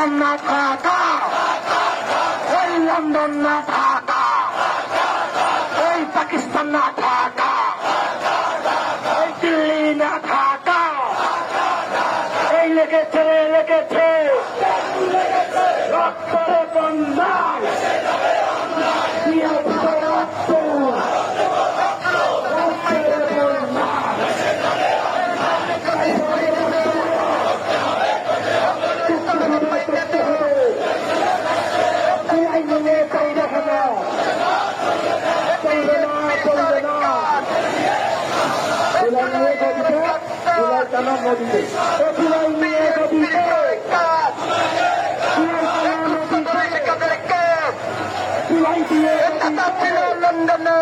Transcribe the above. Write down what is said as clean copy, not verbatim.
London না ঢাকা, ওই London না ঢাকা, ওই পাকিস্তান না ঢাকা, ওই দিল্লি না ঢাকা, এই লেগেছে রক্তরে বন্যায় লন্ডনে